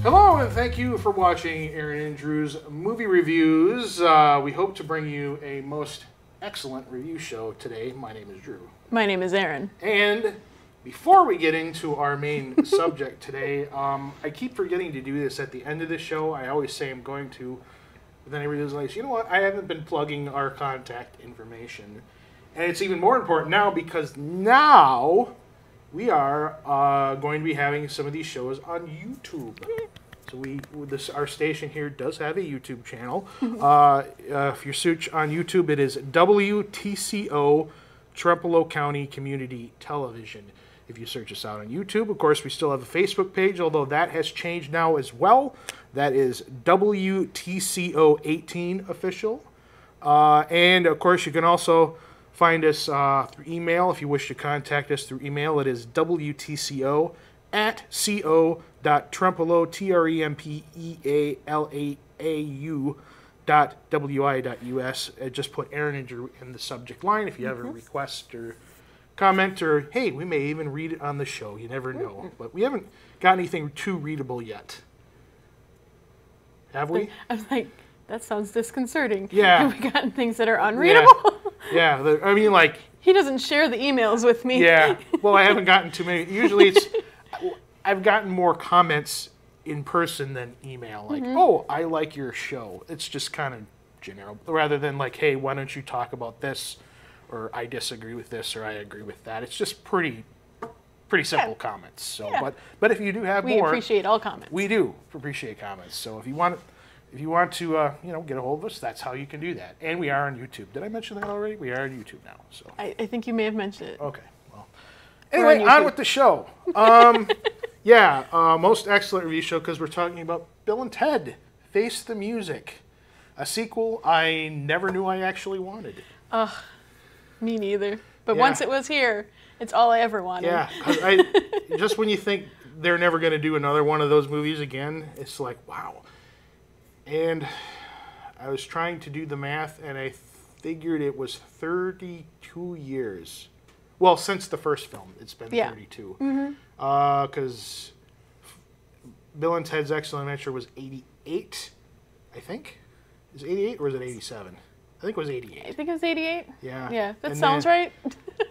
Hello, and thank you for watching Erin and Drew's movie reviews. We hope to bring you a most excellent review show today. My name is Drew. My name is Erin. And before we get into our main subject today, I keep forgetting to do this at the end of the show. I always say I'm going to, but then I realize, you know what, I haven't been plugging our contact information. And it's even more important now because now we are going to be having some of these shows on YouTube. So our station here does have a YouTube channel. If you search on YouTube, it is WTCO, Trempealeau County Community Television. If you search us out on YouTube, of course, we still have a Facebook page, although that has changed now as well. That is WTCO 18 official. And, of course, you can also find us through email. If you wish to contact us through email, it is WTCO@co.trempealeau, TREMPEALAAU.wi.us. Just put Erin and Drew in the subject line if you have a request or comment, or hey, we may even read it on the show. You never know. But we haven't got anything too readable yet. Have we? I'm like, that sounds disconcerting. Yeah. Have we gotten things that are unreadable? Yeah, I mean, like... He doesn't share the emails with me. Yeah, well, I haven't gotten too many. Usually it's... I've gotten more comments in person than email. Like, oh, I like your show. It's just kind of general. Rather than like, hey, why don't you talk about this? Or I disagree with this, or I agree with that. It's just pretty simple comments. So, but if you do have more... We appreciate all comments. We do appreciate comments. So if you want to, get a hold of us, that's how you can do that. And we are on YouTube. Did I mention that already? We are on YouTube now. So I think you may have mentioned it. Okay. Well, anyway, on with the show. Most excellent review show because we're talking about Bill and Ted Face the Music, a sequel I never knew I actually wanted. Me neither. But once it was here, it's all I ever wanted. Yeah, just when you think they're never going to do another one of those movies again, it's like, wow. And I was trying to do the math, and I figured it was 32 years. Well, since the first film, it's been 32. Because Bill and Ted's Excellent Adventure was 88, I think. Is it 88 or is it 87? I think it was 88. I think it was 88. Yeah. Yeah, that sounds right.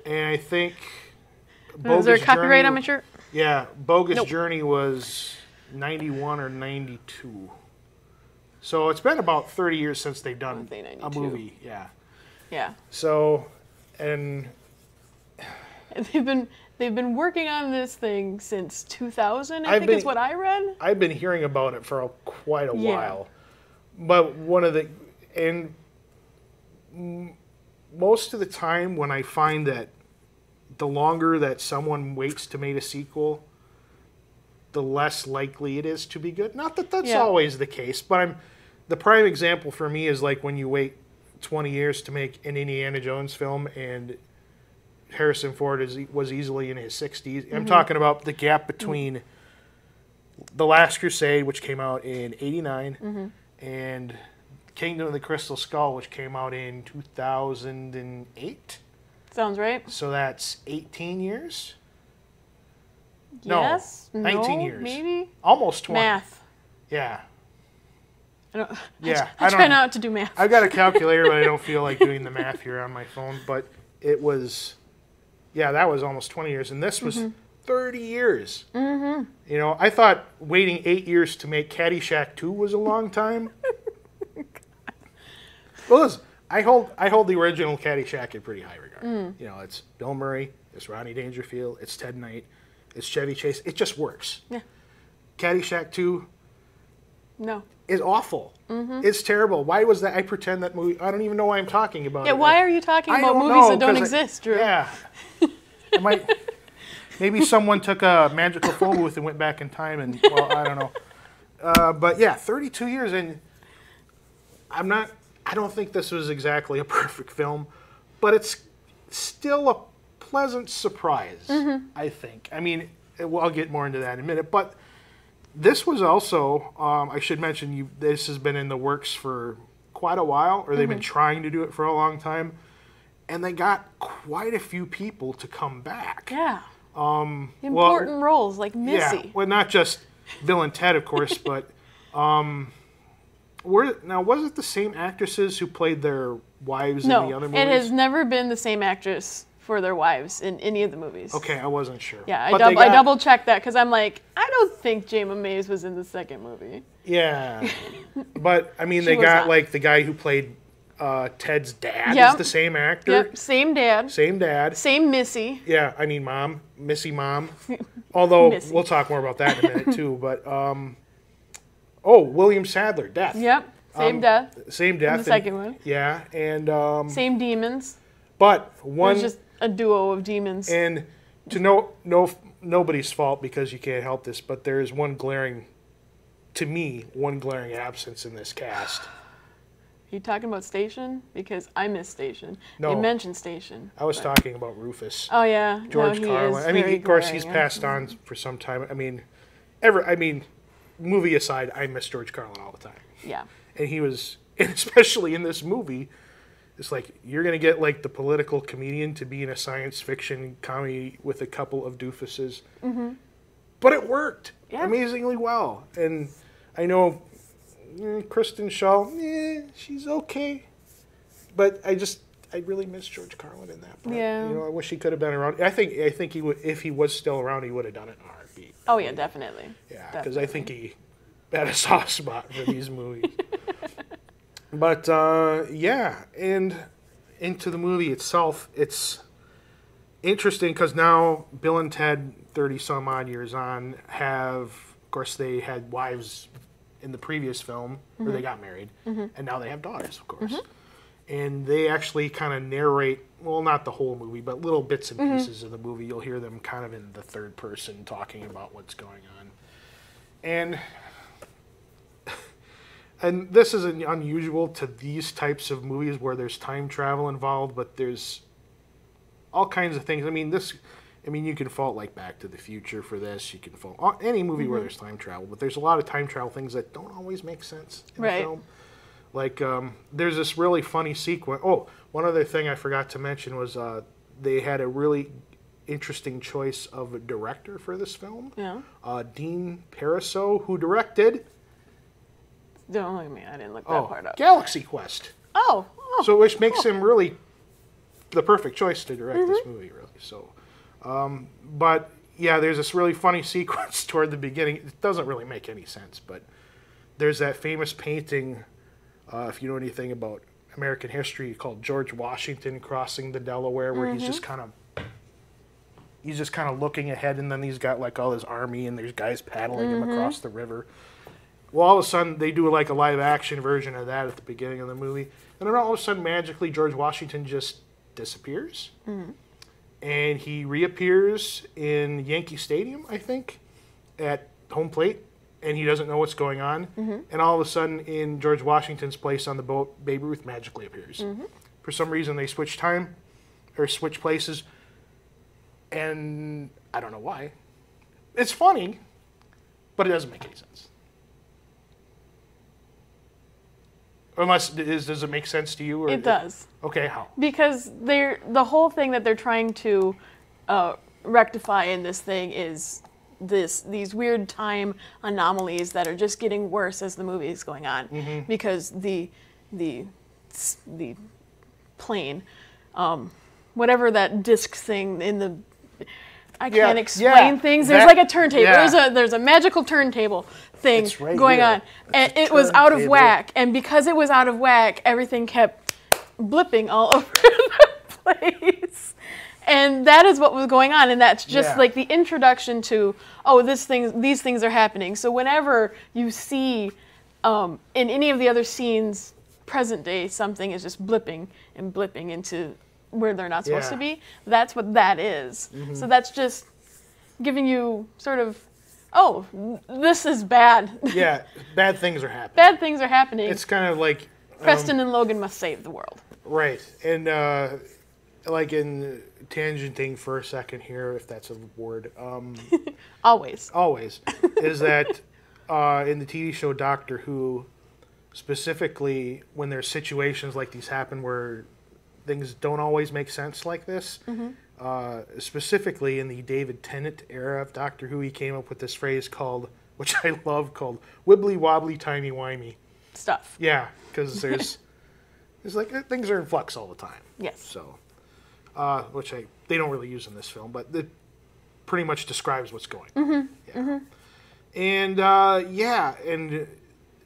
And I think... Is there a copyright on my shirt? Yeah, Bogus Journey was 91 or 92. So it's been about 30 years since they've done a movie. Yeah. Yeah. So, and they've been working on this thing since 2000. I think is what I read. I've been hearing about it for quite a while. But most of the time when I find that the longer that someone waits to make a sequel, the less likely it is to be good. Not that that's always the case, but the prime example for me is like when you wait 20 years to make an Indiana Jones film and Harrison Ford was easily in his 60s. I'm talking about the gap between The Last Crusade, which came out in 89, and Kingdom of the Crystal Skull, which came out in 2008. Sounds right. So that's 18 years? Yes. No, 19 years. Maybe? Almost 20. Math. Yeah. I try not to do math. I've got a calculator, but I don't feel like doing the math here on my phone. But it was, that was almost 20 years. And this was 30 years. I thought waiting 8 years to make Caddyshack 2 was a long time. Well, listen, I hold the original Caddyshack in pretty high regard. It's Bill Murray, it's Rodney Dangerfield, it's Ted Knight, it's Chevy Chase. It just works. Yeah. Caddyshack 2 is awful. It's terrible. Why was that? I pretend that movie. I don't even know why I'm talking about it. Yeah, why are you talking about movies that don't exist, Drew? Yeah. Maybe someone took a magical phone booth and went back in time and, well, I don't know. But yeah, 32 years, and I don't think this was exactly a perfect film, but it's still a pleasant surprise, I think. I mean, I'll get more into that in a minute, but this was also, I should mention, this has been in the works for quite a while, or they've been trying to do it for a long time, and they got quite a few people to come back. Yeah. Important roles, like Missy. Yeah, well, not just Bill and Ted, of course, but was it the same actresses who played their wives in the other movies? No, it has never been the same actress for their wives in any of the movies. Okay, I wasn't sure. Yeah, I double checked that because I'm like, I don't think Jayma Mays was in the second movie. Yeah, but I mean, they got like the guy who played Ted's dad is the same actor. Yep, same dad. Same dad. Same Missy. Yeah, I mean Missy mom. Although Missy. We'll talk more about that in a minute too. But William Sadler, Death. Yep, same death. Same death. In the second one. Yeah, and same demons. But one. It was just a duo of demons. And to nobody's fault because you can't help this, but there is one glaring absence in this cast. You talking about Station? Because I miss Station. No. You mentioned Station. I was talking about Rufus. Oh yeah, George Carlin. I mean, of course, he's passed on for some time. I mean, movie aside, I miss George Carlin all the time. Yeah. And especially in this movie, it's like you're gonna get like the political comedian to be in a science fiction comedy with a couple of doofuses, but it worked amazingly well. And I know. Kristen Shaw, she's okay, but I really miss George Carlin in that part. Yeah, I wish he could have been around. I think he would, if he was still around, he would have done it in a heartbeat. Oh yeah, definitely. Yeah, because I think he had a soft spot for these movies. But and into the movie itself, it's interesting because now Bill and Ted, 30 some odd years on, of course, they had wives in the previous film, where they got married, and now they have daughters, of course. And they actually kind of narrate, well, not the whole movie, but little bits and pieces of the movie. You'll hear them kind of in the third person talking about what's going on. And this isn't unusual to these types of movies where there's time travel involved, but there's all kinds of things. I mean, you can fault like Back to the Future for this. You can fault any movie where there's time travel, but there's a lot of time travel things that don't always make sense in the film. Like there's this really funny sequence. Oh, one other thing I forgot to mention was they had a really interesting choice of a director for this film. Yeah. Dean Parisot, who directed. Don't look at me. I didn't look that part up. Galaxy Quest. Oh. So which makes him really the perfect choice to direct this movie, really. So. But yeah, there's this really funny sequence toward the beginning. It doesn't really make any sense, but there's that famous painting, if you know anything about American history, called George Washington Crossing the Delaware, where he's just kind of looking ahead, and then he's got like all his army, and there's guys paddling him across the river. Well, all of a sudden, they do like a live action version of that at the beginning of the movie, and then all of a sudden, magically, George Washington just disappears. And he reappears in Yankee Stadium, I think, at home plate, and he doesn't know what's going on. And all of a sudden, in George Washington's place on the boat, Babe Ruth magically appears. For some reason, they switch places, and I don't know why. It's funny, but it doesn't make any sense. Does it make sense to you? Or it does. Okay, how? Because the whole thing that they're trying to rectify in this thing is these weird time anomalies that are just getting worse as the movie is going on. Because the plane, whatever that disc thing in the, I can't explain things. There's like a turntable. Yeah. There's a magical turntable thing going on, and it was out of whack. And because it was out of whack, everything kept blipping all over the place. And that is what was going on, and that's just like the introduction to these things are happening. So whenever you see in any of the other scenes, present day, something is just blipping and blipping into where they're not supposed to be. That's what that is. So that's just giving you sort of, this is bad. Yeah, bad things are happening. Bad things are happening. It's kind of like Preston and Logan must save the world. Right, and like in tangenting for a second here, if that's a word. Always is that in the TV show Doctor Who, specifically when there's situations like these happen where things don't always make sense like this. Specifically in the David Tennant era of Doctor Who, he came up with this phrase called which I love, called Wibbly Wobbly Timey Wimey stuff. Yeah, because there's like things are in flux all the time. Yes. So, which they don't really use in this film, but it pretty much describes what's going on. Mm-hmm. Yeah. Mm-hmm. And and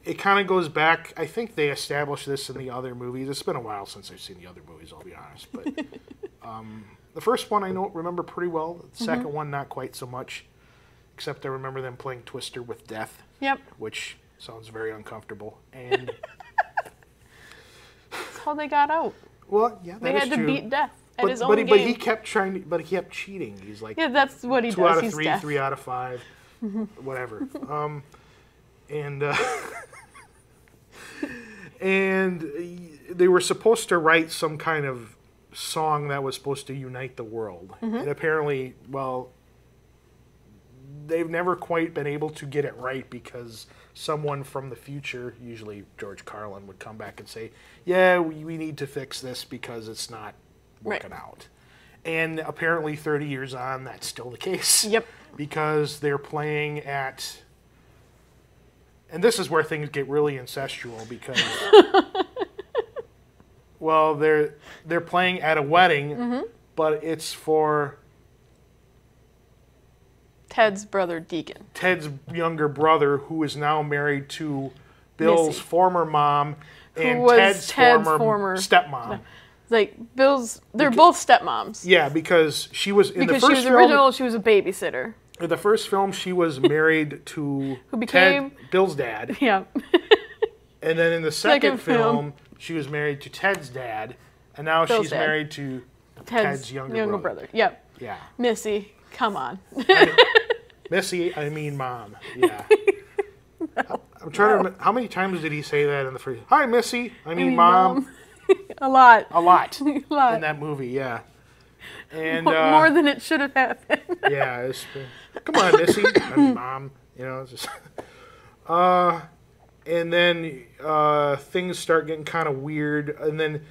it kind of goes back. I think they established this in the other movies. It's been a while since I've seen the other movies, I'll be honest. But the first one I remember pretty well. The second one, not quite so much. Except I remember them playing Twister with death. Yep. Which sounds very uncomfortable. And that's how they got out. Well, yeah, they had to true. beat death at his own game. But he kept trying. But he kept cheating. He's like, yeah, that's what he does. 2 out of He's 3, death. 3 out of 5, whatever. And they were supposed to write some kind of song that was supposed to unite the world. And apparently, well, they've never quite been able to get it right because someone from the future, usually George Carlin, would come back and say, yeah, we need to fix this because it's not working out. And apparently 30 years on, that's still the case. Yep. Because they're playing at... And this is where things get really incestual because... well, they're playing at a wedding, but it's for... Ted's brother, Deacon. Ted's younger brother, who is now married to Bill's Missy. Former mom and Ted's former stepmom. Like they're both stepmoms. Yeah, because she was in the first film. Because she was original, she was a babysitter. In the first film, she was married to who became Bill's dad. Yeah. And then in the second film, she was married to Ted's dad, and now she's married to Ted's younger brother. Yep. Yeah. Missy, come on. Missy, I mean mom. Yeah. I'm trying to remember, how many times did he say that in the first? Hi, Missy, I mean mom. A lot. A lot. In that movie, yeah. And more than it should have happened. Yeah. Come on, Missy, I mean mom. You know, it's just... and then things start getting kind of weird, and then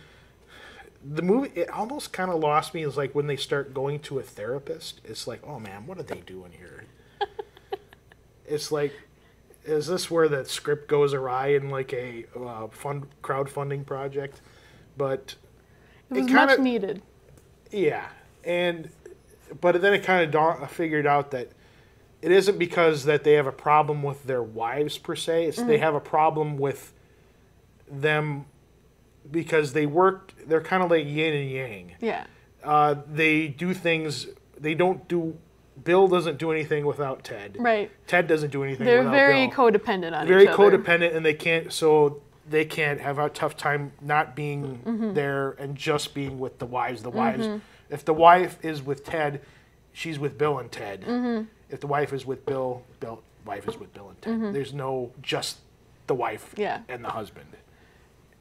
the movie, it almost kind of lost me. Is like when they start going to a therapist. It's like, oh man, what are they doing here? It's like, is this where the script goes awry in like a crowdfunding project? But it was much needed. Yeah, but then it kind of figured out that it isn't because that they have a problem with their wives per se. It's they have a problem with them because they're kind of like yin and yang. Yeah. They do things. Bill doesn't do anything without Ted. Right. Ted doesn't do anything without Bill. They're very codependent on each other. Very codependent, and they can't have a tough time not being there and just being with the wives. The wives, if the wife is with Ted, she's with Bill and Ted. If the wife is with Bill, wife is with Bill and Ted. There's no just the wife and the husband.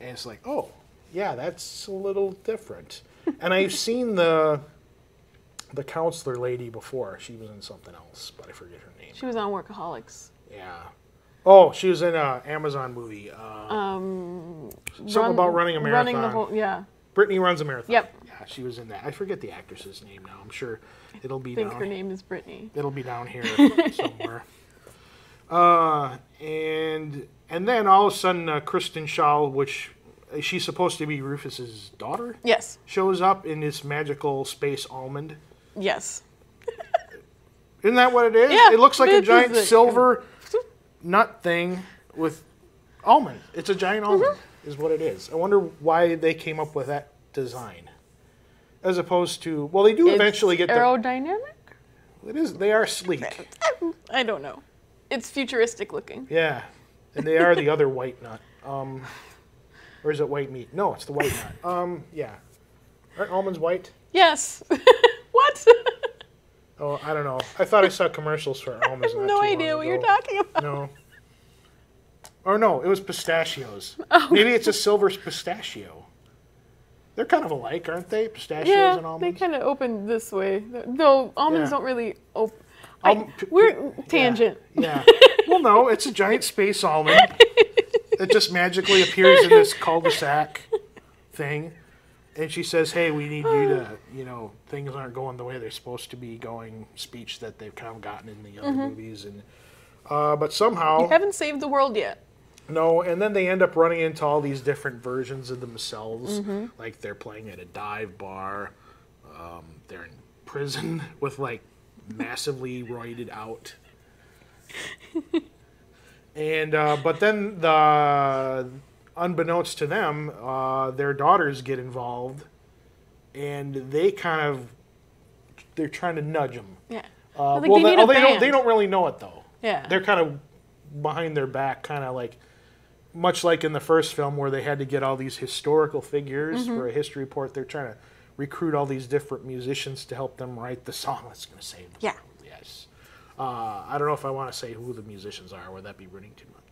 And it's like, oh, yeah, that's a little different. And I've seen the counselor lady before. She was in something else, but I forget her name. She was on Workaholics. Yeah. Oh, she was in an Amazon movie. Something about running a marathon. Brittany Runs a Marathon. Yep. Yeah, she was in that. I forget the actress's name now. I'm sure it'll be down. I think her name is Brittany. It'll be down here somewhere. And then all of a sudden, Kristen Schaal, which she's supposed to be Rufus's daughter, yes, shows up in this magical space almond. Yes. Isn't that what it is? Yeah, it looks like a giant silver nut thing with almond. It's a giant almond, is what it is. I wonder why they came up with that design, as opposed to they do eventually get aerodynamic. It is. They are sleek. I don't know. It's futuristic looking. Yeah, and they are the other white nut. Or is it white meat? No, it's the white nut. Yeah. Aren't almonds white? Yes. What? Oh, I don't know. I thought I saw commercials for almonds. I have no idea what you're talking about. No. Or no, it was pistachios. Oh. Maybe it's a silver pistachio. They're kind of alike, aren't they? Pistachios and almonds? They kind of open this way. Though almonds don't really open. We're tangent. Yeah. Well, no, it's a giant space almond. It just magically appears in this cul-de-sac thing. And she says, hey, we need you to, things aren't going the way they're supposed to be going, speech that they've kind of gotten in the other movies. And But somehow... You haven't saved the world yet. No, and then they end up running into all these different versions of themselves. Like, they're playing at a dive bar. They're in prison with, like, massively roided out. And, but then, unbeknownst to them, their daughters get involved. And they they're trying to nudge them. Yeah. They don't really know it, though. Yeah. They're kind of behind their back, kind of like, much like in the first film where they had to get all these historical figures for a history report. They're trying to recruit all these different musicians to help them write the song that's going to save them. Yeah. Yes. I don't know if I want to say who the musicians are. Would that be ruining too much?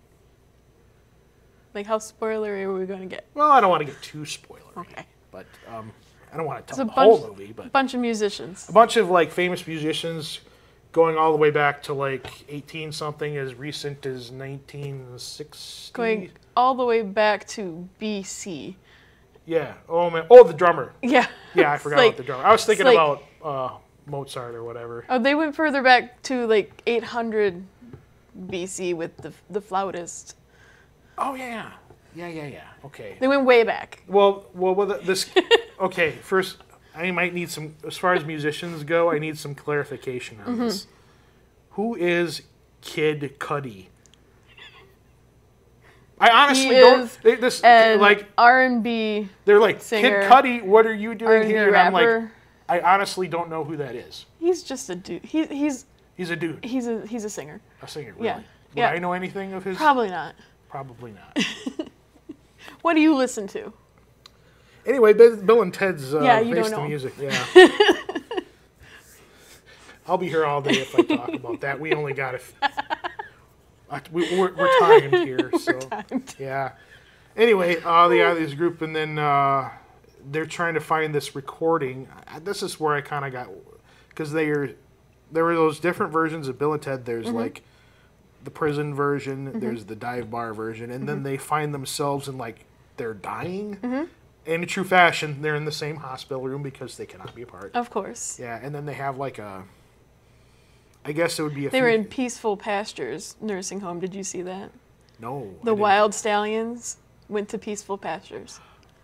Like, how spoilery are we going to get? Well, I don't want to get too spoilery. Okay. But I don't want to tell the whole movie. But a bunch of musicians. A bunch of, like, famous musicians going all the way back to, like, 18-something, as recent as 1960. Going all the way back to BC. Yeah. Oh, man. Oh, the drummer. Yeah. Yeah, I forgot about the drummer. I was thinking about Mozart or whatever. Oh, they went further back to, like, 800 BC with the flautist. Oh, yeah. Yeah. Okay. They went way back. Well, this... Okay, first... I might need some, as far as musicians go, I need some clarification on this. Who is Kid Cudi? I honestly don't. R&B. They're like, singer, Kid Cudi, what are you doing here? And I'm rapper. like, I honestly don't know who that is. He's just a dude. He's a dude. He's a singer. A singer, really? Yeah. Would I know anything of his? Probably not. Probably not. What do you listen to? Anyway, Bill and Ted's Face the Music. Yeah. I'll be here all day if I talk about that. We only got we're timed here, so yeah. Anyway, they have this group, and then they're trying to find this recording. This is where I kind of got, because there were those different versions of Bill and Ted. There's like the prison version, there's the dive bar version, and then they find themselves in, like, they're dying. In true fashion, they're in the same hospital room because they cannot be apart. Of course. Yeah, and then they have like I guess it would be They were in Peaceful Pastures nursing home. Did you see that? No. The Wild Stallions went to Peaceful Pastures.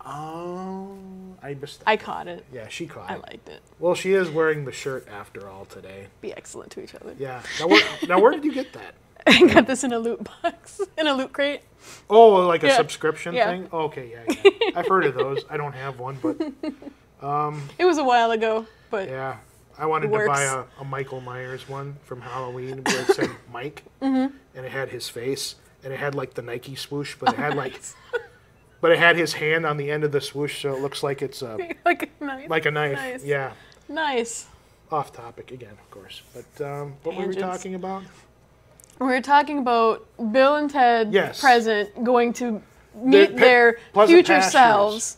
Oh, I missed that. I caught it. Yeah, she caught it. I liked it. Well, she is wearing the shirt after all today. Be excellent to each other. Yeah. Now where did you get that? I got this in a loot box, in a loot crate. Oh, like a subscription thing? Oh, okay, yeah. I've heard of those. I don't have one, but... it was a while ago, but... Yeah. I wanted to buy a Michael Myers one from Halloween where it said Mike, and it had his face, and it had, like, the Nike swoosh, but it had, like... But it had his hand on the end of the swoosh, so it looks like it's like a knife. Like a knife, nice. Yeah. Nice. Off topic again, of course. But what were we talking about? We were talking about Bill and Ted, present, going to meet their future selves.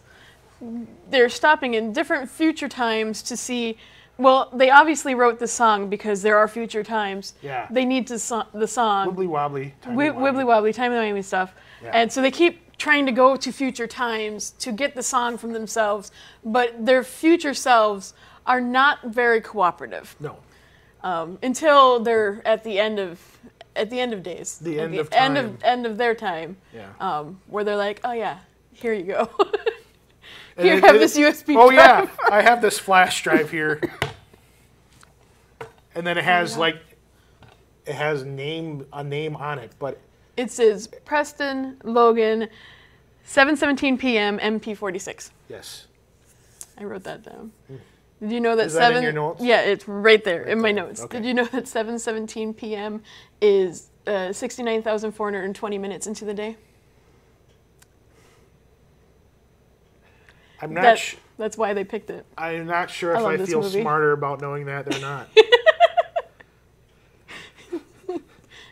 They're stopping in different future times to see... Well, they obviously wrote the song because there are future times. Yeah. They need the song. Wibbly wobbly. Wibbly wobbly, timey-wimey stuff. Yeah. And so they keep trying to go to future times to get the song from themselves, but their future selves are not very cooperative. No. Until they're at the end of days. The end of time. End of their time. Yeah. Where they're like, oh yeah, here you go. Here, have this USB drive. Oh yeah, I have this flash drive here. And then it has a name on it, but it says Preston Logan, 7:17 p.m. MP46. Yes. I wrote that down. Did you know that Is that in your notes? Yeah, it's right there in my notes. Okay. Did you know that 7:17 p.m. is 69,420 minutes into the day? I'm not That's why they picked it. I'm not sure if I feel smarter about knowing that or not.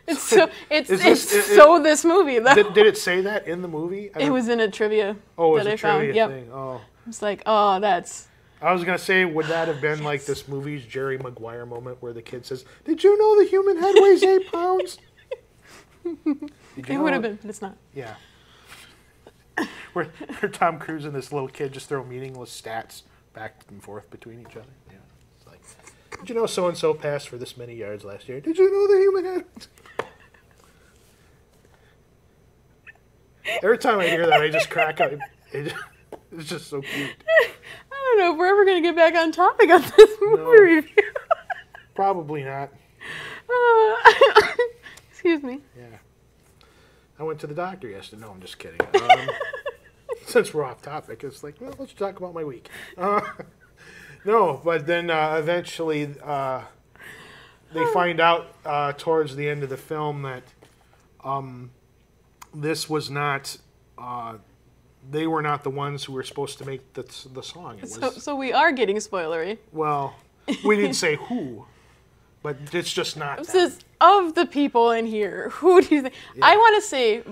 This movie though. Did it say that in the movie? It was in a trivia that I found. Yep. Thing. Oh. It's like, that's... I was going to say, would that have been like this movie's Jerry Maguire moment where the kid says, "Did you know the human head weighs 8 pounds?" It would have been, but it's not. Yeah. Where Tom Cruise and this little kid just throw meaningless stats back and forth between each other. Yeah. It's like, did you know so-and-so passed for this many yards last year? Did you know the human head? Every time I hear that, I just crack up. It's just so cute. I don't know if we're ever going to get back on topic on this movie review. Probably not. Excuse me. Yeah. I went to the doctor yesterday. No, I'm just kidding. Since we're off topic, it's like, well, let's talk about my week. No, but then eventually they find out towards the end of the film that this was not... they were not the ones who were supposed to make the song. It was, so we are getting spoilery. Well, we didn't say who, but it's just not This is of the people in here. Who do you think? Yeah. I want to say,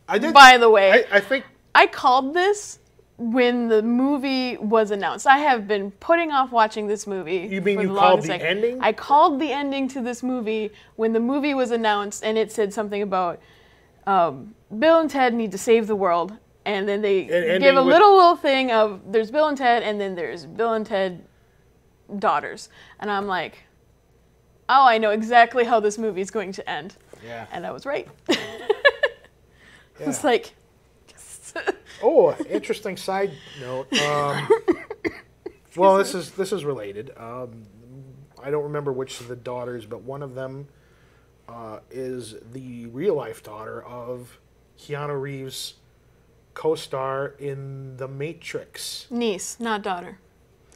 by the way, I think I called this when the movie was announced. I have been putting off watching this movie. You mean you called the ending? I called the ending to this movie when the movie was announced, and it said something about Bill and Ted need to save the world. And then they give a little thing of there's Bill and Ted, and then there's Bill and Ted daughters. And I'm like, oh, I know exactly how this movie is going to end. Yeah. And I was right. Yeah. It's like... Oh, interesting side note. Well, this is related. I don't remember which of the daughters, but one of them is the real-life daughter of Keanu Reeves' co-star in The Matrix. Niece, not daughter.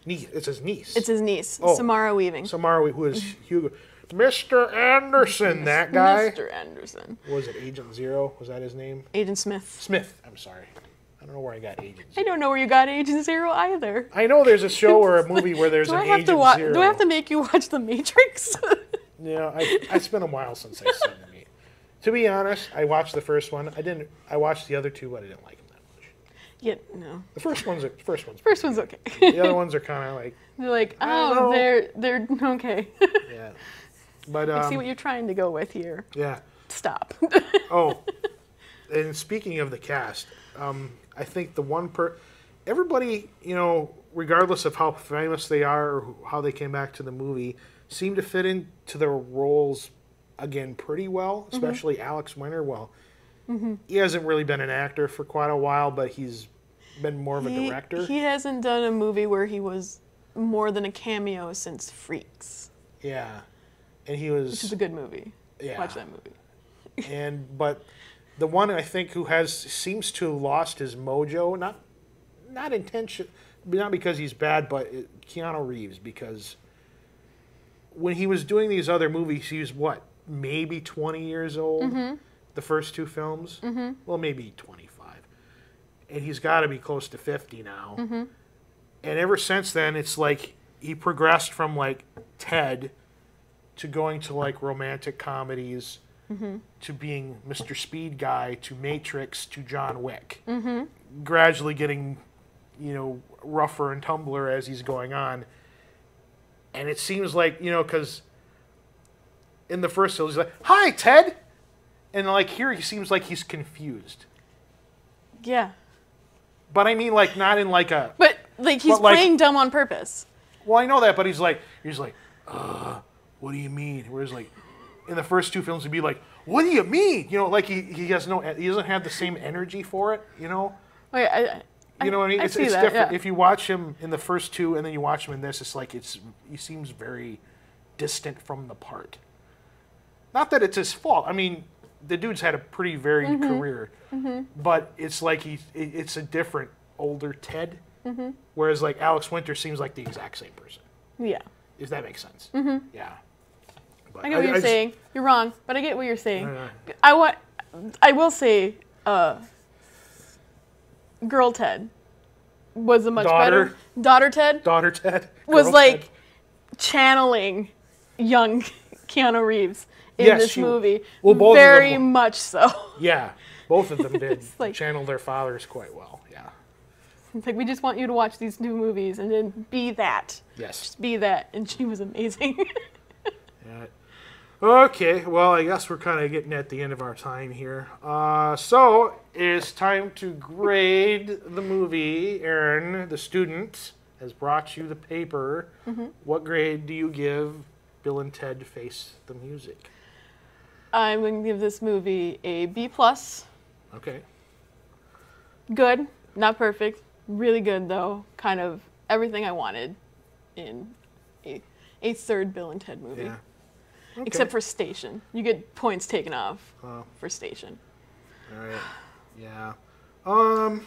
Niece. It's his niece. It's his niece, Oh, Samara Weaving. Samara, who is Hugo. Mr. Anderson, that guy. Mr. Anderson. What was it, Agent Zero? Was that his name? Agent Smith. Smith, I'm sorry. I don't know where I got Agent Zero. I don't know where you got Agent Zero either. I know there's a show or a movie where there's an Agent Zero. Do I have to make you watch The Matrix? Yeah, it's been a while since I've seen The Matrix. To be honest, I watched the first one. I watched the other two, but I didn't like them that much. Yeah, no. The first one's okay. The other ones are kind of like... They're like, oh, they're okay. Yeah. But, I see what you're trying to go with here. Yeah. Stop. Oh, and speaking of the cast, I think the one everybody, regardless of how famous they are or how they came back to the movie, seem to fit into their roles again pretty well, especially Alex Winter. Well, he hasn't really been an actor for quite a while, but he's been more of a director. He hasn't done a movie where he was more than a cameo since Freaks. Yeah. And he was... Which is a good movie. Yeah. Watch that movie. But the one I think who seems to have lost his mojo, not intention, not because he's bad, but Keanu Reeves, because when he was doing these other movies, he was what, maybe 20 years old? The first two films? Well, maybe 25. And he's got to be close to 50 now. And ever since then, it's like he progressed from like Ted to going to like romantic comedies, to being Mr. Speed Guy, to Matrix, to John Wick. Gradually getting, rougher and tumbler as he's going on. And it seems like, because in the first film, he's like, "Hi, Ted!" And like here, he seems like he's confused. Yeah. But I mean, like, not in like a... But like he's playing dumb on purpose. Well, I know that, but he's like, what do you mean? Whereas, like, in the first two films, he'd be like, "What do you mean?" Like he doesn't have the same energy for it. Wait, you know what I mean? It's different. Yeah. If you watch him in the first two and then you watch him in this, it's like he seems very distant from the part. Not that it's his fault. I mean, the dude's had a pretty varied career, but it's like it's a different older Ted. Whereas like Alex Winter seems like the exact same person. Yeah. If that makes sense. Yeah. But I get what you're saying. You're wrong, but I get what you're saying. I will say, Girl Ted was a much better... Daughter Ted? Daughter Ted. Was like channeling young Keanu Reeves in this movie. Well, both very of them, much so. Yeah. Both of them did like, channel their fathers quite well. Yeah. It's like, we just want you to watch these new movies and then be that. Yes. Just be that. And she was amazing. Yeah. Okay, well, I guess we're kind of getting at the end of our time here. So, it's time to grade the movie. Erin, the student, has brought you the paper. What grade do you give Bill and Ted Face the Music? I'm going to give this movie a B+. Okay. Good, not perfect. Really good, though. Kind of everything I wanted in a third Bill and Ted movie. Yeah. Okay. Except for Station. You get points taken off for Station. All right. Yeah. I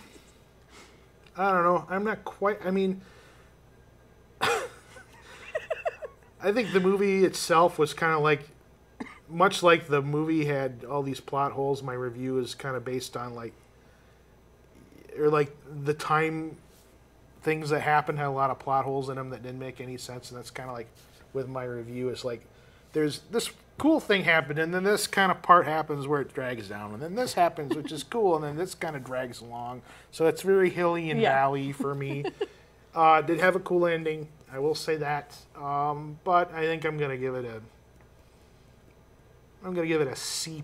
don't know. I'm not quite... I mean... I think the movie itself was kind of like... Much like the movie had all these plot holes, my review is kind of based on like... Or like the time... Things that happened had a lot of plot holes in them that didn't make any sense. And that's kind of like with my review. It's like... There's this cool thing happened, and then this kind of part happens where it drags down, and then this happens, which is cool, and then this kind of drags along. So it's very hilly and valley for me. Did have a cool ending, I will say that. But I think I'm gonna give it a C+.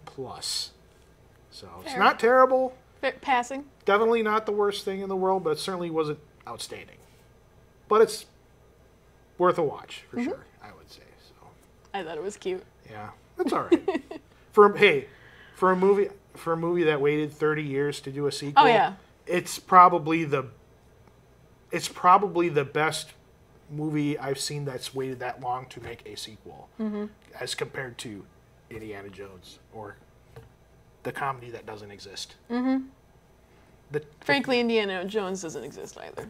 So it's not terrible. Passing. Definitely not the worst thing in the world, but it certainly wasn't outstanding. But it's worth a watch for sure, I would say. I thought it was cute. Yeah, that's all right. For a movie that waited 30 years to do a sequel. Oh yeah. It's probably the best movie I've seen that's waited that long to make a sequel, as compared to Indiana Jones or the comedy that doesn't exist. Frankly, Indiana Jones doesn't exist either.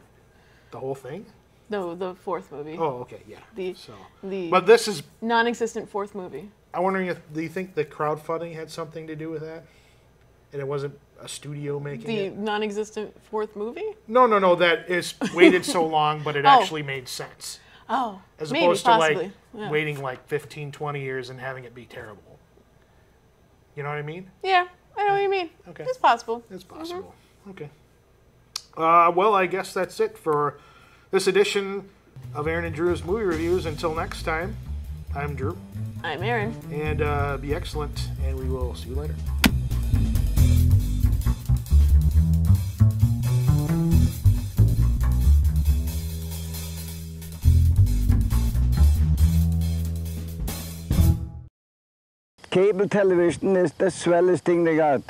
The whole thing? No, the fourth movie. Oh, okay, yeah. But this is non-existent fourth movie. I'm wondering do you think the crowdfunding had something to do with that? And it wasn't a studio making it? The non-existent fourth movie? No, that is waited so long, but it actually made sense. Oh, as maybe, opposed to possibly. waiting like 15, 20 years and having it be terrible. You know what I mean? Yeah, I know what you mean. Okay. It's possible. It's possible. Okay. Well, I guess that's it for this edition of Erin and Drew's Movie Reviews. Until next time, I'm Drew. I'm Erin. And be excellent, and we will see you later. Cable television is the swellest thing they got.